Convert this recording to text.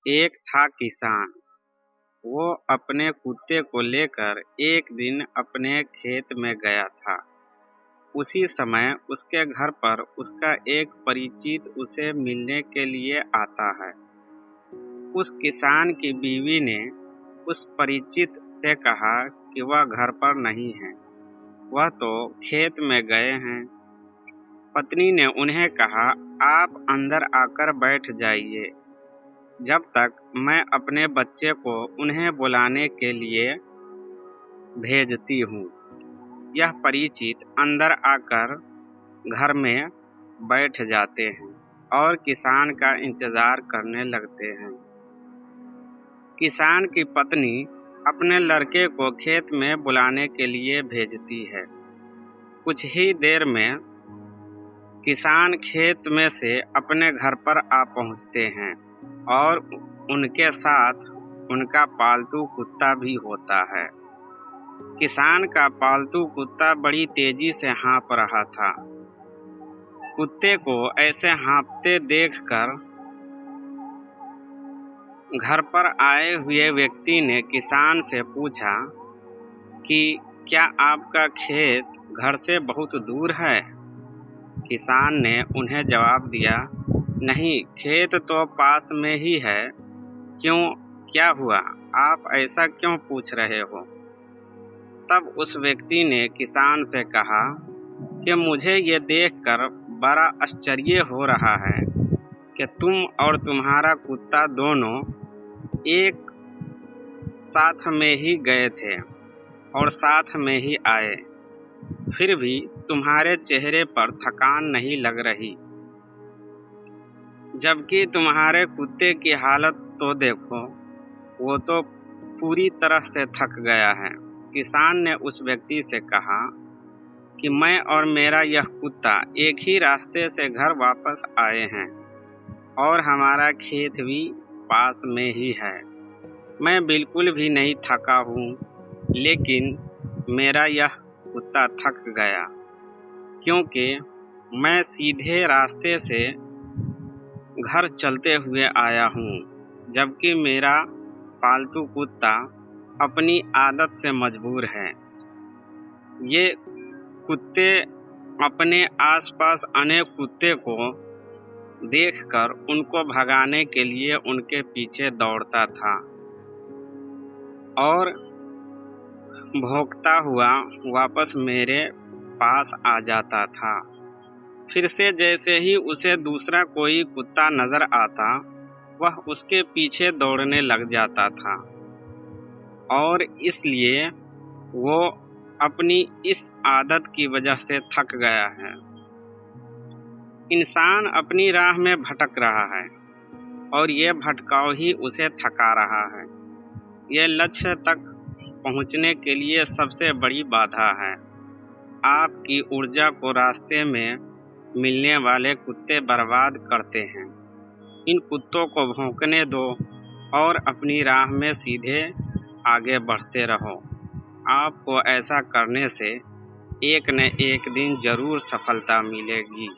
एक था किसान। वो अपने कुत्ते को लेकर एक दिन अपने खेत में गया था। उसी समय उसके घर पर उसका एक परिचित उसे मिलने के लिए आता है। उस किसान की बीवी ने उस परिचित से कहा कि वह घर पर नहीं है, वह तो खेत में गए हैं। पत्नी ने उन्हें कहा, आप अंदर आकर बैठ जाइए, जब तक मैं अपने बच्चे को उन्हें बुलाने के लिए भेजती हूँ। यह परिचित अंदर आकर घर में बैठ जाते हैं और किसान का इंतजार करने लगते हैं। किसान की पत्नी अपने लड़के को खेत में बुलाने के लिए भेजती है। कुछ ही देर में किसान खेत में से अपने घर पर आ पहुँचते हैं और उनके साथ उनका पालतू कुत्ता भी होता है। किसान का पालतू कुत्ता बड़ी तेजी से हाँफ रहा था। कुत्ते को ऐसे हाँफते देखकर घर पर आए हुए व्यक्ति ने किसान से पूछा कि क्या आपका खेत घर से बहुत दूर है? किसान ने उन्हें जवाब दिया, नहीं, खेत तो पास में ही है। क्यों, क्या हुआ? आप ऐसा क्यों पूछ रहे हो? तब उस व्यक्ति ने किसान से कहा कि मुझे ये देखकर बड़ा आश्चर्य हो रहा है कि तुम और तुम्हारा कुत्ता दोनों एक साथ में ही गए थे और साथ में ही आए, फिर भी तुम्हारे चेहरे पर थकान नहीं लग रही, जबकि तुम्हारे कुत्ते की हालत तो देखो, वो तो पूरी तरह से थक गया है। किसान ने उस व्यक्ति से कहा कि मैं और मेरा यह कुत्ता एक ही रास्ते से घर वापस आए हैं और हमारा खेत भी पास में ही है। मैं बिल्कुल भी नहीं थका हूँ, लेकिन मेरा यह कुत्ता थक गया क्योंकि मैं सीधे रास्ते से घर चलते हुए आया हूँ, जबकि मेरा पालतू कुत्ता अपनी आदत से मजबूर है। ये कुत्ते अपने आसपास अनेक कुत्ते को देखकर उनको भगाने के लिए उनके पीछे दौड़ता था और भौंकता हुआ वापस मेरे पास आ जाता था। फिर से जैसे ही उसे दूसरा कोई कुत्ता नजर आता, वह उसके पीछे दौड़ने लग जाता था और इसलिए वो अपनी इस आदत की वजह से थक गया है। इंसान अपनी राह में भटक रहा है और ये भटकाव ही उसे थका रहा है। यह लक्ष्य तक पहुंचने के लिए सबसे बड़ी बाधा है। आपकी ऊर्जा को रास्ते में मिलने वाले कुत्ते बर्बाद करते हैं। इन कुत्तों को भौंकने दो और अपनी राह में सीधे आगे बढ़ते रहो। आपको ऐसा करने से एक न एक दिन जरूर सफलता मिलेगी।